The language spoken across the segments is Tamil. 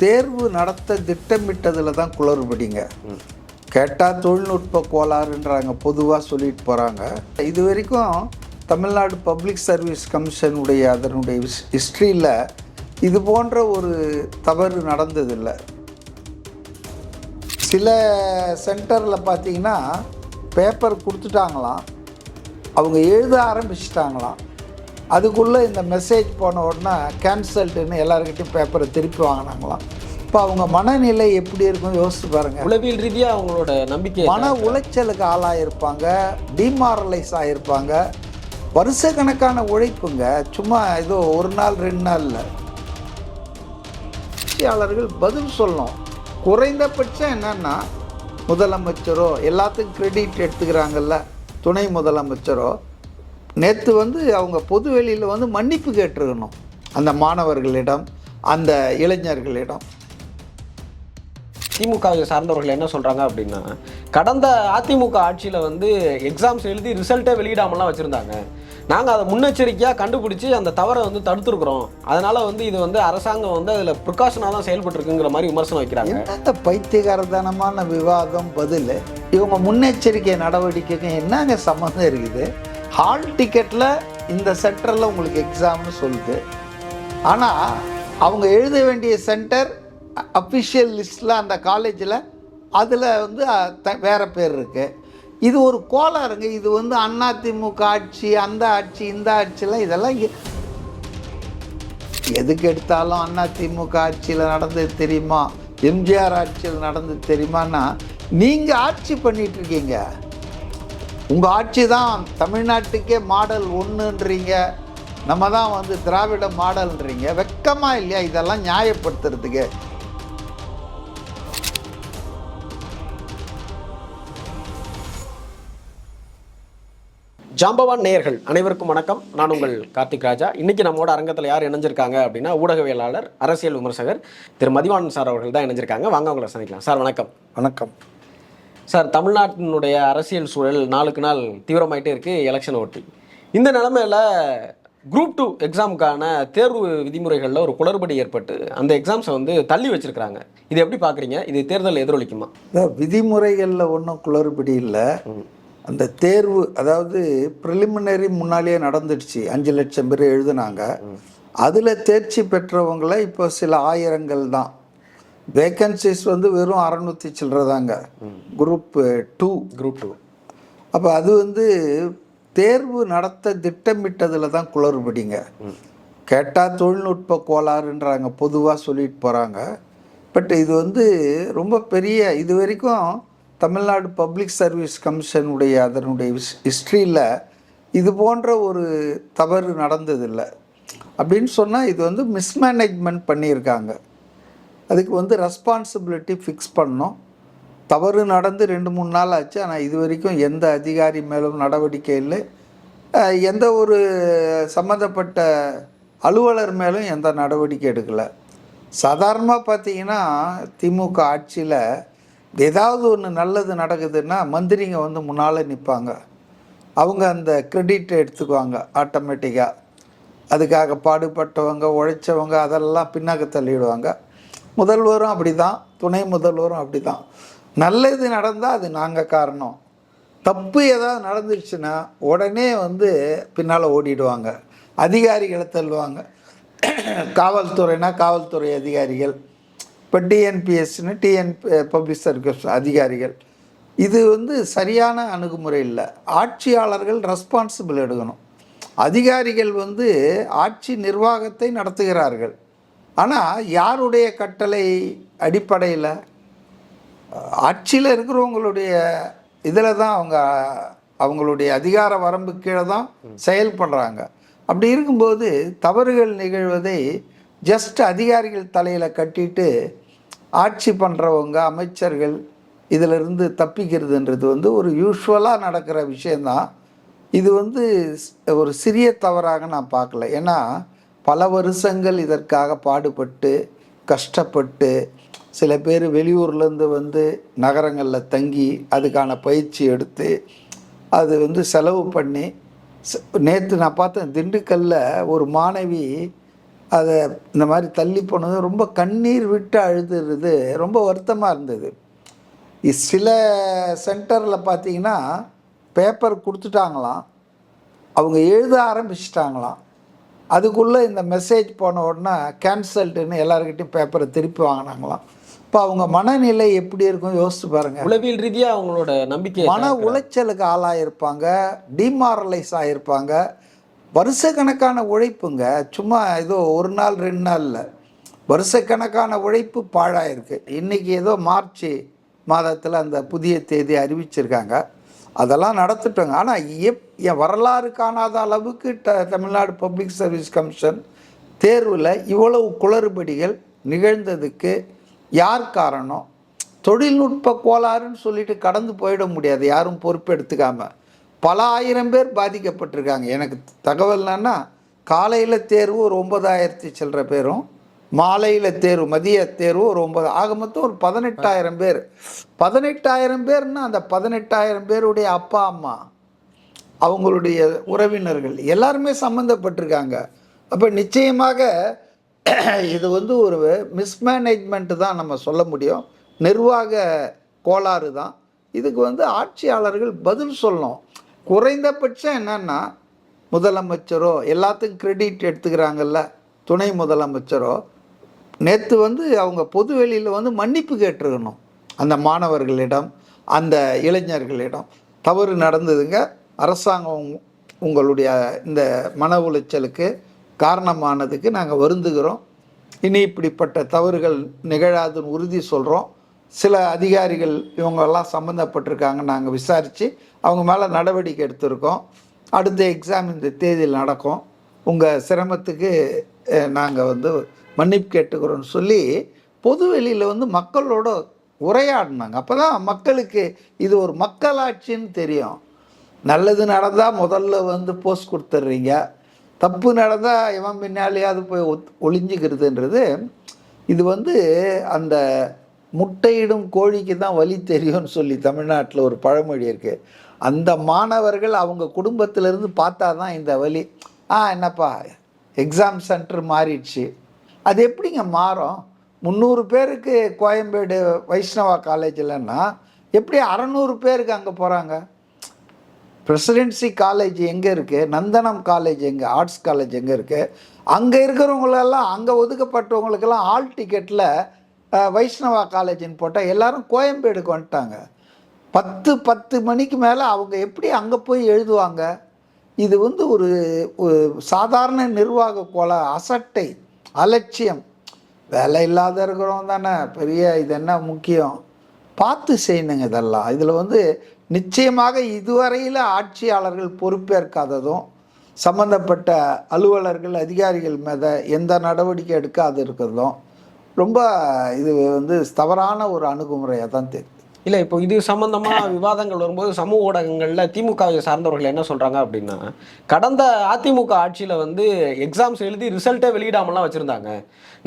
தேர்வு நடத்த திட்டமிட்டதில் தான் குளறுபடிங்க. கேட்டால் தொழில்நுட்ப கோளாறுன்றாங்க, பொதுவாக சொல்லிட்டு போகிறாங்க. இது வரைக்கும் தமிழ்நாடு பப்ளிக் சர்வீஸ் கமிஷனுடைய அதனுடைய ஹிஸ்ட்ரியில் இது போன்ற ஒரு தவறு நடந்ததில்லை. சில சென்டரில் பார்த்தீங்கன்னா பேப்பர் கொடுத்துட்டாங்களாம், அவங்க எழுத ஆரம்பிச்சிட்டாங்களாம், அதுக்குள்ளே இந்த மெசேஜ் போன உடனே கேன்சல்டுன்னு எல்லாருக்கிட்டையும் பேப்பரை திருப்பி வாங்கினாங்களாம். இப்போ அவங்க மனநிலை எப்படி இருக்கும் யோசிச்சு பாருங்கள். உளவியல் ரீதியாக அவங்களோட நம்பிக்கை மன உளைச்சலுக்கு ஆளாயிருப்பாங்க, டிமாரலைஸ் ஆகிருப்பாங்க. வருஷக்கணக்கான உழைப்புங்க, சும்மா ஏதோ ஒரு நாள் 2 நாளில். ஆட்சியாளர்கள் பதில் சொல்லணும். குறைந்தபட்சம் என்னன்னா, முதலமைச்சரோ எல்லாத்துக்கும் கிரெடிட் எடுத்துக்கிறாங்கல்ல, துணை முதலமைச்சரோ நேற்று அவங்க பொது வெளியில் மன்னிப்பு கேட்டிருக்கணும் அந்த மாணவர்களிடம், அந்த இளைஞர்களிடம். திமுகவை சார்ந்தவர்கள் என்ன சொல்கிறாங்க அப்படின்னா, கடந்த அதிமுக ஆட்சியில் எக்ஸாம்ஸ் எழுதி ரிசல்ட்டை வெளியிடாமலாம் வச்சுருந்தாங்க. நாங்கள் அதை முன்னெச்சரிக்கையாக கண்டுபிடிச்சி அந்த தவறை தடுத்துருக்குறோம். அதனால் இது அரசாங்கம் அதில் ப்ரிகாஷனாக தான் செயல்பட்டுருக்குங்கிற மாதிரி விமர்சனம் வைக்கிறாங்க. என்னங்க பைத்தியகாரத்தனமான விவாதம் பதில். இவங்க முன்னெச்சரிக்கை நடவடிக்கைக்கு என்னங்க சம்மந்தம் இருக்குது? ஹால் டிக்கெட்டில் இந்த சென்டரில் உங்களுக்கு எக்ஸாம்னு சொல்லுது. ஆனால் அவங்க எழுத வேண்டிய சென்டர் அஃபிஷியல் லிஸ்ட்டில் அந்த காலேஜில் அதில் வேறு பேர் இருக்குது. இது ஒரு கோளாறுங்க. இது அதிமுக ஆட்சி, அந்த ஆட்சி, இந்த ஆட்சியில் இதெல்லாம் எதுக்கு எடுத்தாலும் அதிமுக ஆட்சியில் நடந்தது தெரியுமா, எம்ஜிஆர் ஆட்சியில் நடந்தது தெரியுமான்னா, நீங்கள் ஆட்சி பண்ணிகிட்ருக்கீங்க. உங்கள் ஆட்சி தான் தமிழ்நாட்டுக்கே மாடல் 1ன்றீங்க, நம்ம தான் திராவிட மாடல்ன்றீங்க. வெக்கமாக இல்லையா இதெல்லாம் நியாயப்படுத்துறதுக்கு? ஜாம்பவான் நேயர்கள் அனைவருக்கும் வணக்கம். நான் உங்கள் கார்த்திக் ராஜா. இன்றைக்கி நம்மோட அரங்கத்தில் யார் இணைஞ்சிருக்காங்க அப்படின்னா, ஊடகவியலாளர், அரசியல் விமர்சகர் திரு மதிவாணன் சார் அவர்கள் தான் இணைஞ்சிருக்காங்க. வாங்க அவங்களை சந்திக்கலாம். சார் வணக்கம். வணக்கம் சார். தமிழ்நாட்டினுடைய அரசியல் சூழல் நாளுக்கு நாள் தீவிரமாயிட்டே இருக்குது, எலெக்ஷன் ஒட்டி. இந்த நிலைமையில் குரூப் 2 எக்ஸாமுக்கான தேர்வு விதிமுறைகளில் ஒரு குளறுபடி ஏற்பட்டு அந்த எக்ஸாம்ஸை தள்ளி வச்சுருக்கிறாங்க. இது எப்படி பார்க்குறீங்க? இது தேர்தல் எதிரொலிக்குமா? விதிமுறைகளில் ஒன்றும் குளறுபடி இல்லை. அந்த தேர்வு, அதாவது ப்ரிலிமினரி முன்னாலேயே நடந்துடுச்சு. 5 லட்சம் பேர் எழுதுனாங்க. அதில் தேர்ச்சி பெற்றவங்கள இப்போ சில ஆயிரங்கள் தான். வேக்கன்சிஸ் வெறும் 600 சில்லற தாங்க. குரூப் 2. அப்போ அது தேர்வு நடத்த திட்டமிட்டதில் தான் குளறுபடிங்க. கேட்டால் தொழில்நுட்ப கோளாறுன்றாங்க, பொதுவாக சொல்லிட்டு போகிறாங்க. பட் இது ரொம்ப பெரிய, இது வரைக்கும் தமிழ்நாடு பப்ளிக் சர்வீஸ் கமிஷனுடைய அதனுடைய ஹிஸ்ட்ரியில் இது போன்ற ஒரு தவறு நடந்ததில்லை. அப்படின்னு சொன்னால் இது மிஸ்மேனேஜ்மெண்ட் பண்ணியிருக்காங்க. அதுக்கு ரெஸ்பான்சிபிலிட்டி ஃபிக்ஸ் பண்ணோம். தவறு நடந்து 2-3 நாள் ஆச்சு. ஆனால் இது வரைக்கும் எந்த அதிகாரி மேலும் நடவடிக்கை இல்லை, எந்த ஒரு சம்மந்தப்பட்ட அலுவலர் மேலும் எந்த நடவடிக்கை எடுக்கலை. சாதாரணமாக பார்த்தீங்கன்னா திமுக ஆட்சியில் ஏதாவது ஒன்று நல்லது நடக்குதுன்னா மந்திரிங்க முன்னால் நிற்பாங்க. அவங்க அந்த கிரெடிட்டை எடுத்துக்குவாங்க ஆட்டோமேட்டிக்காக. அதுக்காக பாடுபட்டவங்க, உழைச்சவங்க அதெல்லாம் பின்னாக்க தள்ளிவிடுவாங்க. முதல்வரும் அப்படி தான், துணை முதல்வரும் அப்படி தான். நல்லது நடந்தால் அது நாங்கள் காரணம், தப்பு ஏதாவது நடந்துருச்சுன்னா உடனே பின்னால் ஓடிடுவாங்க, அதிகாரிகளை தள்ளுவாங்க. காவல்துறைனா காவல்துறை அதிகாரிகள், இப்போ டிஎன்பிஎஸ்ன்னு பப்ளிக் சர்வீஸ் அதிகாரிகள். இது சரியான அணுகுமுறை இல்லை. ஆட்சியாளர்கள் ரெஸ்பான்சிபிள் எடுக்கணும். அதிகாரிகள் ஆட்சி நிர்வாகத்தை நடத்துகிறார்கள். ஆனால் யாருடைய கட்டளை அடிப்படையில்? ஆட்சியில் இருக்கிறவங்களுடைய இதில் தான் அவங்களுடைய அதிகார வரம்பு கீழே தான் செயல்படுறாங்க. அப்படி இருக்கும்போது தவறுகள் நிகழ்வதை ஜஸ்ட் அதிகாரிகள் தலையில் கட்டிட்டு ஆட்சி பண்ணுறவங்க, அமைச்சர்கள் இதிலிருந்து தப்பிக்கிறதுன்றது ஒரு யூஸ்வலாக நடக்கிற விஷயந்தான். இது ஒரு சிறிய தவறாக நான் பார்க்கல. ஏன்னா பல வருஷங்கள் இதற்காக பாடுபட்டு கஷ்டப்பட்டு சில பேர் வெளியூர்லேருந்து நகரங்களில் தங்கி அதுக்கான பயிற்சி எடுத்து அது செலவு பண்ணி. நேற்று நான் பார்த்தேன், திண்டுக்கல்லில் ஒரு மாணவி அதை இந்த மாதிரி தள்ளி போனது ரொம்ப கண்ணீர் விட்டு அழுதுறது ரொம்ப வருத்தமாக இருந்தது. சில சென்டரில் பார்த்தீங்கன்னா பேப்பர் கொடுத்துட்டாங்களாம், அவங்க எழுத ஆரம்பிச்சிட்டாங்களாம், அதுக்குள்ளே இந்த மெசேஜ் போன உடனே கேன்சல்டுன்னு எல்லாருக்கிட்டையும் பேப்பரை திருப்பி வாங்கினாங்களாம். இப்போ அவங்க மனநிலை எப்படி இருக்கும் யோசிச்சு பாருங்கள். உளவியல் ரீதியாக அவங்களோட நம்பிக்கை மன உளைச்சலுக்கு ஆளாயிருப்பாங்க, டிமாரலைஸ் ஆகிருப்பாங்க. வருஷக்கணக்கான உழைப்புங்க, சும்மா ஏதோ ஒரு நாள் 2 நாளில் வருஷக்கணக்கான உழைப்பு பாழாயிருக்கு. இன்றைக்கி ஏதோ மார்ச் மாதத்தில் அந்த புதிய தேதி அறிவிச்சிருக்காங்க, அதெல்லாம் நடத்திட்டோங்க. ஆனால் என் வரலாறு காணாத அளவுக்கு தமிழ்நாடு பப்ளிக் சர்வீஸ் கமிஷன் தேர்வில் இவ்வளவு குளறுபடிகள் நிகழ்ந்ததுக்கு யார் காரணம்? தொழில்நுட்ப கோளாறுன்னு சொல்லிட்டு கடந்து போயிட முடியாது, யாரும் பொறுப்பெடுத்துக்காமல். பல ஆயிரம் பேர் பாதிக்கப்பட்டிருக்காங்க. எனக்கு தகவல் என்னன்னா, காலையில் தேர்வு ஒரு 9,000 சில்லற பேரும், மாலையில் தேர்வு மதிய தேர்வு ஒரு 9, ஆக மொத்தம் ஒரு 18,000 பேர். 18,000 பேர்னா அந்த 18,000 பேருடைய அப்பா அம்மா, அவங்களுடைய உறவினர்கள் எல்லாருமே சம்மந்தப்பட்டிருக்காங்க. அப்போ நிச்சயமாக இது வந்து ஒரு மிஸ்மேனேஜ்மெண்ட்டு தான் நம்ம சொல்ல முடியும், நிர்வாக கோளாறு தான். இதுக்கு வந்து ஆட்சியாளர்கள் பதில் சொல்லணும். குறைந்தபட்சம் என்னன்னா, முதலமைச்சரோ எல்லாத்துக்கும் கிரெடிட் எடுத்துக்கிறாங்கல்ல, துணை முதலமைச்சரோ நேற்று வந்து அவங்க பொது வெளியில் வந்து மன்னிப்பு கேட்டிருக்கணும். அந்த மாணவர்களிடம், அந்த இளைஞர்களிடம் தவறு நடந்ததுங்க, அரசாங்கம் உங்களுடைய இந்த மன உளைச்சலுக்கு காரணமானதுக்கு நாங்கள் வருந்துகிறோம், இனி இப்படிப்பட்ட தவறுகள் நிகழாதுன்னு உறுதி சொல்கிறோம். சில அதிகாரிகள் இவங்கெல்லாம் சம்மந்தப்பட்டிருக்காங்க, நாங்கள் விசாரித்து அவங்க மேலே நடவடிக்கை எடுத்திருக்கோம். அடுத்த எக்ஸாம் இந்த தேதியில் நடக்கும், உங்கள் சிரமத்துக்கு நாங்கள் வந்து மன்னிப்பு கேட்டுக்கிறோன்னு சொல்லி பொது வெளியில் வந்து மக்களோட உரையாடினாங்க. அப்போ தான் மக்களுக்கு இது ஒரு மக்களாட்சின்னு தெரியும். நல்லது நடந்தால் முதல்ல வந்து போஸ்ட் கொடுத்துட்றீங்க, தப்பு நடந்தால் இவன் பின்னாலேயாவது போய் ஒளிஞ்சிக்கிறதுன்றது. இது வந்து அந்த முட்டையிடும் கோழிக்கு தான் வலி தெரியும்னு சொல்லி தமிழ்நாட்டில் ஒரு பழமொழி இருக்குது. அந்த மாணவர்கள் அவங்க குடும்பத்திலேருந்து பார்த்தா தான் இந்த வலி. என்னப்பா எக்ஸாம் சென்டர் மாறிடுச்சு, அது எப்படிங்க மாறும்? 300 பேருக்கு கோயம்பேடு வைஷ்ணவா காலேஜில்னா எப்படி 600 பேருக்கு அங்கே போகிறாங்க? பிரசிடென்சி காலேஜ் எங்கே இருக்குது, நந்தனம் காலேஜ் எங்கே, ஆர்ட்ஸ் காலேஜ் எங்கே இருக்குது? அங்கே இருக்கிறவங்களெல்லாம், அங்கே ஒதுக்கப்பட்டவங்களுக்கெல்லாம் ஆல் டிக்கெட்டில் வைஷ்ணவா காலேஜின்னு போட்டால் எல்லோரும் கோயம்பேடுக்கு வந்துட்டாங்க. 10 மணிக்கு மேலே அவங்க எப்படி அங்கே போய் எழுதுவாங்க? இது வந்து ஒரு சாதாரண நிர்வாக அசட்டை, அலட்சியம். வேலை இல்லாத இருக்கிறவங்க தானே பெரிய, இது என்ன முக்கியம்? பார்த்து செய்யணுங்க இதெல்லாம். இதில் வந்து நிச்சயமாக இதுவரையில் ஆட்சியாளர்கள் பொறுப்பேற்காததும், சம்பந்தப்பட்ட அலுவலர்கள் அதிகாரிகள் மீது எந்த நடவடிக்கை எடுக்காது இருக்கிறதும் ரொம்ப இது வந்து தவறான ஒரு அணுகுமுறையாக தான் தெரியுது. இல்லை, இப்போ இது சம்மந்தமாக விவாதங்கள் வரும்போது சமூக ஊடகங்களில் திமுகவை சார்ந்தவர்கள் என்ன சொல்கிறாங்க அப்படின்னா, கடந்த அதிமுக ஆட்சியில் வந்து எக்ஸாம்ஸ் எழுதி ரிசல்ட்டே வெளியிடாமலாம் வச்சுருந்தாங்க,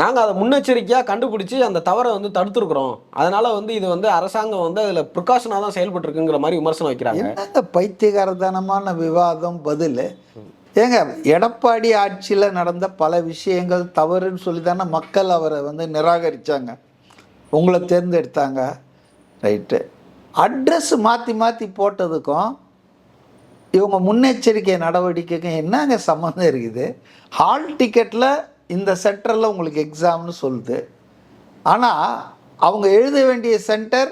நாங்கள் அதை முன்னெச்சரிக்கையாக கண்டுபிடிச்சி அந்த தவறை வந்து தடுத்துருக்குறோம், அதனால் வந்து இது வந்து அரசாங்கம் வந்து அதில் ப்ரிகாஷனாக தான் செயல்பட்டுருக்குங்கிற மாதிரி விமர்சனம் வைக்கிறாங்க. என்னங்க பைத்தியகாரத்தனமான விவாதம் பதில்? ஏங்க எடப்பாடி ஆட்சியில் நடந்த பல விஷயங்கள் தவறுன்னு சொல்லி தானே மக்கள் அவரை வந்து நிராகரித்தாங்க, உங்களை தேர்ந்தெடுத்தாங்க. ரைட்டு, அட்ரஸ் மாற்றி மாற்றி போட்டதுக்கும் இவங்க முன்னெச்சரிக்கை நடவடிக்கைக்கும் என்னங்க சம்மந்தம் இருக்குது? ஹால் டிக்கெட்டில் இந்த சென்டரில் உங்களுக்கு எக்ஸாம்னு சொல்லுது, ஆனால் அவங்க எழுத வேண்டிய சென்டர்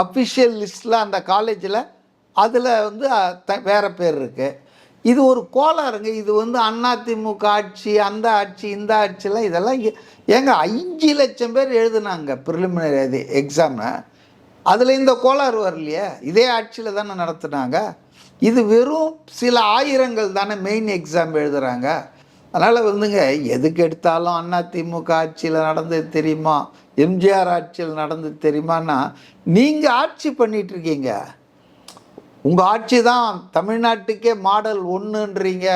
அஃபிஷியல் லிஸ்ட்டில் அந்த காலேஜில் அதில் வந்து வேறு பேர் இருக்குது. இது ஒரு கோளாறுங்க. இது வந்து அதிமுக ஆட்சி, அந்த ஆட்சி, இந்த ஆட்சியெலாம் இதெல்லாம் ஏங்க 5 லட்சம் பேர் எழுதுனாங்க ப்ரிலிமினரி எக்ஸாமை, அதில் இந்த கோளாறு வரலையே, இதே ஆட்சியில் தானே நடத்துனாங்க. இது வெறும் சில ஆயிரங்கள் தானே மெயின் எக்ஸாம் எழுதுகிறாங்க. அதனால் வந்துங்க எதுக்கு எடுத்தாலும் அதிமுக ஆட்சியில் நடந்தது தெரியுமா, எம்ஜிஆர் ஆட்சியில் நடந்தது தெரியுமான்னா, நீங்கள் ஆட்சி பண்ணிகிட்ருக்கீங்க, உங்கள் ஆட்சி தான் தமிழ்நாட்டுக்கே மாடல் 1ன்றீங்க,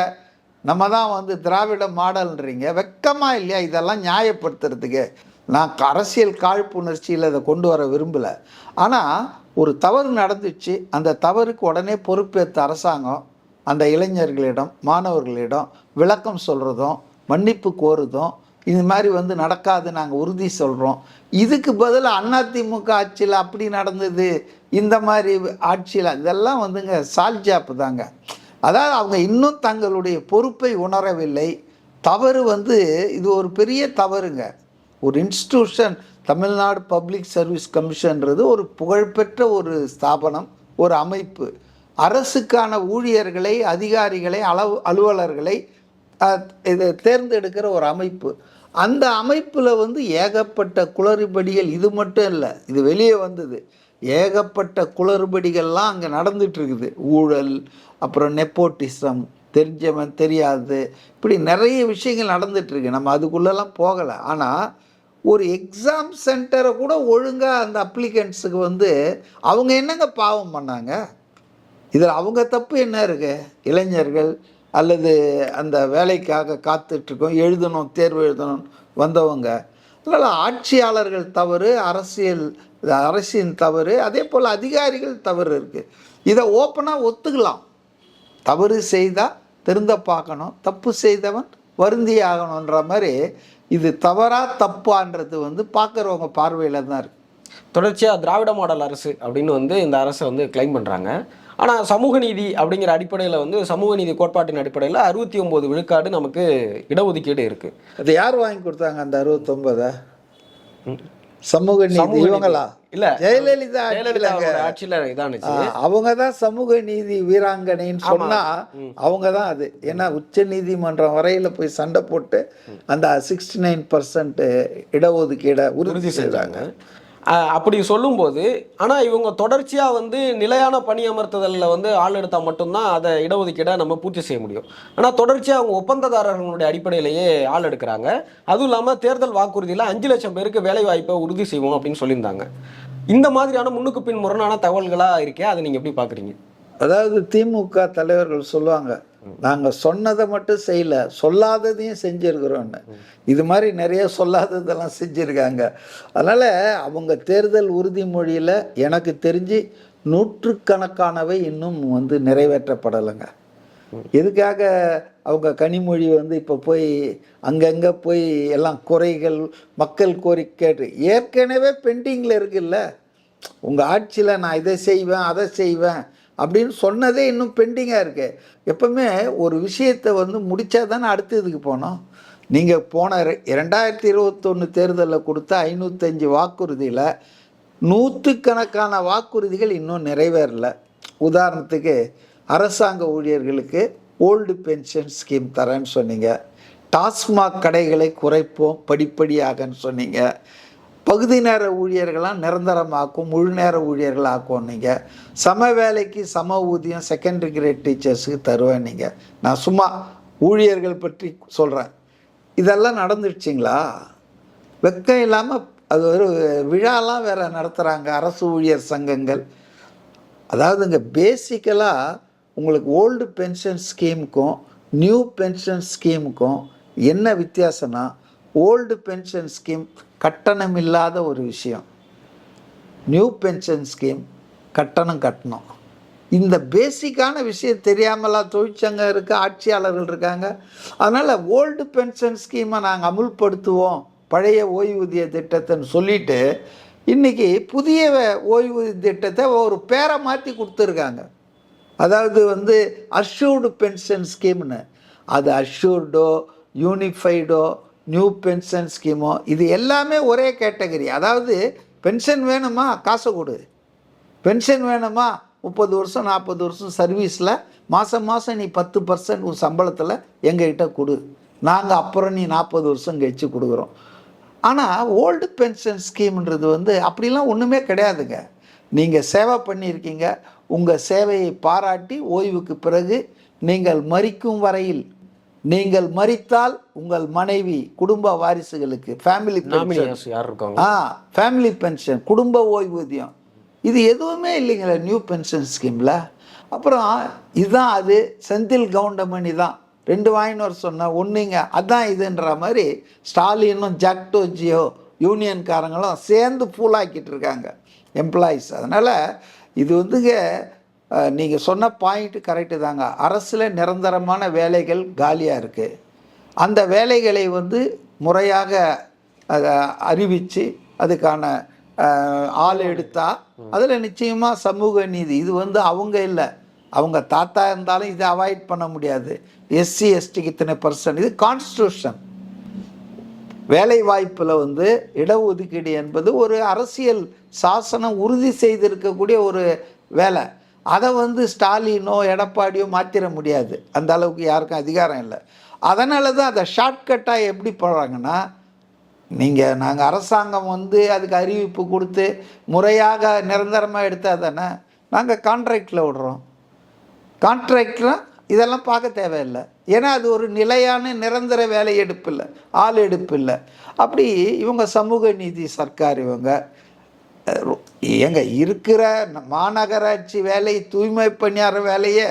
நம்ம தான் வந்து திராவிட மாடல்ன்றீங்க. வெக்கமாக இல்லையா இதெல்லாம் நியாயப்படுத்துறதுக்கு? நான் அரசியல் காழ்ப்புணர்ச்சியில் இதை கொண்டு வர விரும்பலை. ஆனால் ஒரு தவறு நடந்துச்சு, அந்த தவறுக்கு உடனே பொறுப்பேற்ற அரசாங்கம் அந்த இளைஞர்களிடம், மாணவர்களிடம் விளக்கம் சொல்கிறதும், மன்னிப்பு கோருதும், இது மாதிரி வந்து நடக்காது, நாங்கள் உறுதி சொல்கிறோம். இதுக்கு பதில் அதிமுக ஆட்சியில் அப்படி நடந்தது, இந்த மாதிரி ஆட்சியில், இதெல்லாம் வந்துங்க சால்ஜாப்பு தாங்க. அதாவது அவங்க இன்னும் தங்களுடைய பொறுப்பை உணரவில்லை. தவறு வந்து இது ஒரு பெரிய தவறுங்க. ஒரு இன்ஸ்டிடியூஷன், தமிழ்நாடு பப்ளிக் சர்வீஸ் கமிஷன்றது ஒரு புகழ்பெற்ற ஒரு ஸ்தாபனம், ஒரு அமைப்பு. அரசுக்கான ஊழியர்களை, அதிகாரிகளை, அலுவலர்களை இதை தேர்ந்தெடுக்கிற ஒரு அமைப்பு. அந்த அமைப்பில் வந்து ஏகப்பட்ட குளறுபடிகள், இது மட்டும் இல்லை, இது வெளியே வந்தது, ஏகப்பட்ட குளறுபடிகள்லாம் அங்கே நடந்துட்டு இருக்குது. ஊழல், அப்புறம் நெப்போட்டிசம், தெரிஞ்சவன் தெரியாது, இப்படி நிறைய விஷயங்கள் நடந்துட்டுருக்கு. நம்ம அதுக்குள்ளெல்லாம் போகலை. ஆனால் ஒரு எக்ஸாம் சென்டரை கூட ஒழுங்காக அந்த அப்ளிகன்ஸுக்கு வந்து அவங்க என்னங்க பாவம் பண்ணாங்க? இதில் அவங்க தப்பு என்ன இருக்கு? இளைஞர்கள் அல்லது அந்த வேலைக்காக காத்துட்ருக்கோம், எழுதணும், தேர்வு எழுதணும் வந்தவங்க. அதனால் ஆட்சியாளர்கள் தவறு, அரசின் தவறு, அதே போல் அதிகாரிகள் தவறு இருக்குது. இதை ஓப்பனாக ஒத்துக்கலாம். தவறு செய்தால் திருந்த பார்க்கணும், தப்பு செய்தவன் வருந்தி ஆகணுன்ற மாதிரி. இது தவறா தப்பான்றது வந்து பார்க்குறவங்க பார்வையில் தான் இருக்குது. தொடர்ச்சியாக திராவிட மாடல் அரசு அப்படின்னு வந்து இந்த அரசை வந்து கிளைம் பண்ணுறாங்க. ஆனால் சமூக நீதி அப்படிங்கிற அடிப்படையில் வந்து சமூக நீதி கோட்பாட்டின் அடிப்படையில் 69 விழுக்காடு நமக்கு இடஒதுக்கீடு இருக்குது. அது யார் வாங்கி கொடுத்தாங்க அந்த 69? சமூக நீதி இவங்களா? இல்லை, ஜெயலலிதா ஆட்சியில் இதானுச்சு. அவங்க தான் சமூக நீதி வீராங்கனைன்னு சொன்னா அவங்க தான் அது. ஏன்னா உச்ச நீதிமன்றம் வரையில் போய் சண்டை போட்டு அந்த 69% இடஒதுக்கீடை உறுதி செஞ்சாங்க. அப்படி சொல்லும்போது, ஆனால் இவங்க தொடர்ச்சியாக வந்து நிலையான பணியமர்த்துதலில் வந்து ஆள் எடுத்தால் மட்டும்தான் அதை இடஒதுக்கீடை நம்ம பூர்த்தி செய்ய முடியும். ஆனால் தொடர்ச்சியாக அவங்க ஒப்பந்ததாரர்களுடைய அடிப்படையிலேயே ஆள் எடுக்கிறாங்க. அதுவும் இல்லாமல் தேர்தல் வாக்குறுதியில் 5 லட்சம் பேருக்கு வேலை வாய்ப்பை உறுதி செய்வோம் அப்படின்னு சொல்லியிருந்தாங்க. இந்த மாதிரியான முன்னுக்கு பின் முரணான தகவல்களாக இருக்கே, அதை நீங்கள் எப்படி பார்க்குறீங்க? அதாவது திமுக தலைவர்கள் சொல்லுவாங்க, நாங்கள் சொன்னதை மட்டும் செய்யலை, சொல்லாததையும் செஞ்சுருக்கிறோன்னு. இது மாதிரி நிறைய சொல்லாததெல்லாம் செஞ்சுருக்காங்க. அதனால் அவங்க தேர்தல் உறுதிமொழியில் எனக்கு தெரிஞ்சு நூற்றுக்கணக்கானவை இன்னும் வந்து நிறைவேற்றப்படலைங்க. எதுக்காக அவங்க கனிமொழி வந்து இப்போ போய் அங்கங்கே போய் எல்லாம் குறைகள், மக்கள் கோரிக்கை ஏற்கனவே பெண்டிங்கில் இருக்குல்ல. உங்கள் ஆட்சியில் நான் இதை செய்வேன், அதை செய்வேன் அப்படின்னு சொன்னதே இன்னும் பெண்டிங்காக இருக்குது. எப்பவுமே ஒரு விஷயத்தை வந்து முடித்தா தானே அடுத்த இதுக்கு போனோம். நீங்கள் போன 2021 தேர்தலில் கொடுத்த 505 வாக்குறுதியில் நூற்றுக்கணக்கான வாக்குறுதிகள் இன்னும் நிறைவேறலை. உதாரணத்துக்கு அரசாங்க ஊழியர்களுக்கு ஓல்டு பென்ஷன் ஸ்கீம் தரேன்னு சொன்னீங்க. டாஸ்மாக் கடைகளை குறைப்போம் படிப்படியாகன்னு சொன்னீங்க. பகுதி நேர ஊழியர்களாம் நிரந்தரமாக்கும், முழு நேர ஊழியர்கள் ஆக்கும். நீங்கள் சம வேலைக்கு சம ஊதியம் செகண்டரி கிரேட் டீச்சர்ஸுக்கு தருவேன். நீங்கள், நான் சும்மா ஊழியர்கள் பற்றி சொல்கிறேன். இதெல்லாம் நடந்துடுச்சிங்களா? வெக்கம் இல்லாமல் அது ஒரு விழாலாம் வேறு நடத்துகிறாங்க அரசு ஊழியர் சங்கங்கள். அதாவதுங்க பேசிக்கலாக உங்களுக்கு ஓல்டு பென்ஷன் ஸ்கீமுக்கும் நியூ பென்ஷன் ஸ்கீமுக்கும் என்ன வித்தியாசம்னா, ஓல்டு பென்ஷன் ஸ்கீம் கட்டணம் இல்லாத ஒரு விஷயம், நியூ பென்ஷன் ஸ்கீம் கட்டணம் கட்டணும். இந்த பேசிக்கான விஷயம் தெரியாமலாம் தொழிற்சங்கம் இருக்குது, ஆட்சியாளர்கள் இருக்காங்க. அதனால் ஓல்டு பென்ஷன் ஸ்கீமை நாங்கள் அமுல்படுத்துவோம், பழைய ஓய்வூதிய திட்டத்தைன்னு சொல்லிட்டு இன்றைக்கி புதிய ஓய்வூதிய திட்டத்தை ஒரு பேரை மாற்றி கொடுத்துருக்காங்க. அதாவது வந்து அஷ்யூர்டு பென்ஷன் ஸ்கீம்னு. அது அஷ்யூர்டோ யூனிஃபைடோ நியூ பென்ஷன் ஸ்கீமோ இது எல்லாமே ஒரே கேட்டகரி. அதாவது பென்ஷன் வேணுமா காசை கொடு, பென்ஷன் வேணுமா 30 வருஷம் 40 வருஷம் சர்வீஸில் மாதம் மாதம் நீ 10% உன் சம்பளத்தில் எங்ககிட்ட கொடு, நாங்கள் அப்புறம் நீ 40 வருஷம் கழிச்சு கொடுக்குறோம். ஆனால் ஓல்டு பென்ஷன் ஸ்கீம்ன்றது வந்து அப்படிலாம் ஒன்றுமே கிடையாதுங்க. நீங்கள் சேவை பண்ணியிருக்கீங்க, உங்கள் சேவையை பாராட்டி ஓய்வுக்கு பிறகு நீங்கள் மரிக்கும் வரையில், நீங்கள் மரித்தால் உங்கள் மனைவி குடும்ப வாரிசுகளுக்கு ஃபேமிலி பென்ஷன், குடும்ப ஓய்வூதியம், இது எதுவுமே இல்லைங்களா நியூ பென்ஷன் ஸ்கீமில். அப்புறம் இதுதான் அது செந்தில் கவுண்டமணி தான் 2 வாங்கின்னு வர சொன்ன ஒன்றுங்க, அதான் இதுன்ற மாதிரி ஸ்டாலினும் ஜாக்டோஜியோ யூனியன்காரங்களும் சேர்ந்து ஃபூலாக்கிட்டு இருக்காங்க எம்ப்ளாயீஸ். அதனால் இது வந்துங்க நீங்கள் சொன்ன பாயிண்ட்டு கரெக்டு தாங்க. அரசில் நிரந்தரமான வேலைகள் காலியாக இருக்குது. அந்த வேலைகளை வந்து முறையாக அதை அறிவித்து அதுக்கான ஆள் எடுத்தா அதில் நிச்சயமாக சமூக நீதி. இது வந்து அவங்க இல்லை, அவங்க தாத்தா இருந்தாலும் இதை அவாய்ட் பண்ண முடியாது. எஸ்சி எஸ்டிக்கு இத்தனை %, இது கான்ஸ்டியூஷன். வேலை வாய்ப்பில் வந்து இடஒதுக்கீடு என்பது ஒரு அரசியல் சாசனம் உறுதி செய்திருக்கக்கூடிய ஒரு வேலை. அதை வந்து ஸ்டாலினோ எடப்பாடியோ மாற்றிட முடியாது, அந்த அளவுக்கு யாருக்கும் அதிகாரம் இல்லை. அதனால தான் அதை ஷார்ட்கட்டாக எப்படி போடுறாங்கன்னா, நாங்கள் அரசாங்கம் வந்து அதுக்கு அறிவிப்பு கொடுத்து முறையாக நிரந்தரமாக எடுத்தால் தானே நாங்கள் கான்ட்ராக்டில் விடுறோம். கான்ட்ராக்ட்லாம் இதெல்லாம் பார்க்க தேவையில்லை, ஏன்னா அது ஒரு நிலையான நிரந்தர வேலை எடுப்பு இல்லை, ஆள் எடுப்பு இல்லை. அப்படி இவங்க சமூக நீதி சர்க்கார். இவங்க இருக்கிற மாநகராட்சி வேலை, தூய்மை பணியாளர் வேலையை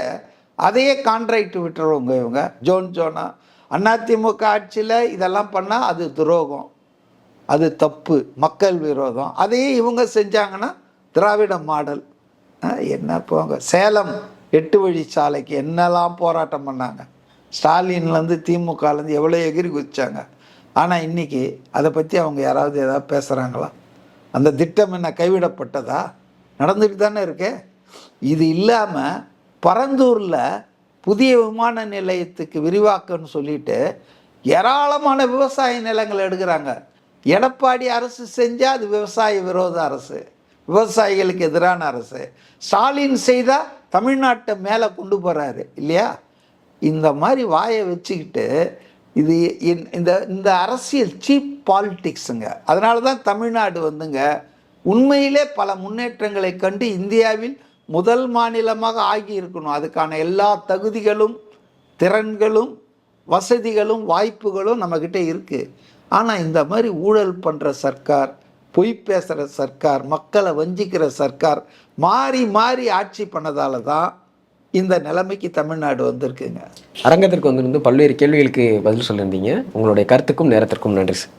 அதையே கான்ட்ராக்ட் விட்டுருவங்க இவங்க ஜோனா. அதிமுக ஆட்சியில் இதெல்லாம் பண்ணால் அது துரோகம், அது தப்பு, மக்கள் விரோதம். அதையே இவங்க செஞ்சாங்கன்னா திராவிட மாடல். என்ன போங்க, சேலம் 8 வழிச்சாலைக்கு என்னெல்லாம் போராட்டம் பண்ணாங்க, ஸ்டாலின்லேருந்து திமுகலேருந்து எவ்வளோ எகிரி குதிச்சாங்க. ஆனால் இன்றைக்கி அதை பற்றி அவங்க யாராவது ஏதாவது பேசுகிறாங்களா? அந்த திட்டம் என்ன கைவிடப்பட்டதா? நடந்துட்டு தானே இருக்கு. இது இல்லாமல் பரந்தூரில் புதிய விமான நிலையத்துக்கு விரிவாக்கம்னு சொல்லிட்டு ஏராளமான விவசாய நிலங்கள் எடுக்கிறாங்க. எடப்பாடி அரசு செஞ்சால் அது விவசாய விரோத அரசு, விவசாயிகளுக்கு எதிரான அரசு. ஸ்டாலின் செய்தால் தமிழ்நாட்டை மேலே கொண்டு போகிறாரு இல்லையா? இந்த மாதிரி வாயை வச்சுக்கிட்டு இது இந்த அரசியல் சீப் பாலிட்டிக்ஸுங்க. அதனால தான் தமிழ்நாடு வந்துங்க உண்மையிலே பல முன்னேற்றங்களை கண்டு இந்தியாவில் முதல் மாநிலமாக ஆகி இருக்கணும். அதுக்கான எல்லா தகுதிகளும் திறன்களும் வசதிகளும் வாய்ப்புகளும் நம்மக்கிட்ட இருக்குது. ஆனால் இந்த மாதிரி ஊழல் பண்ணுற சர்க்கார், பொய் பேசுகிற சர்க்கார், மக்களை வஞ்சிக்கிற சர்க்கார் மாறி மாறி ஆட்சி பண்ணதால தான் இந்த நிலைமைக்கு தமிழ்நாடு வந்திருக்குங்க. அரங்கத்திற்கு வந்திருந்து பல்வேறு கேள்விகளுக்கு பதில் சொல்லியிருந்தீங்க. உங்களுடைய கருத்துக்கும் நேரத்திற்கும் நன்றி சார்.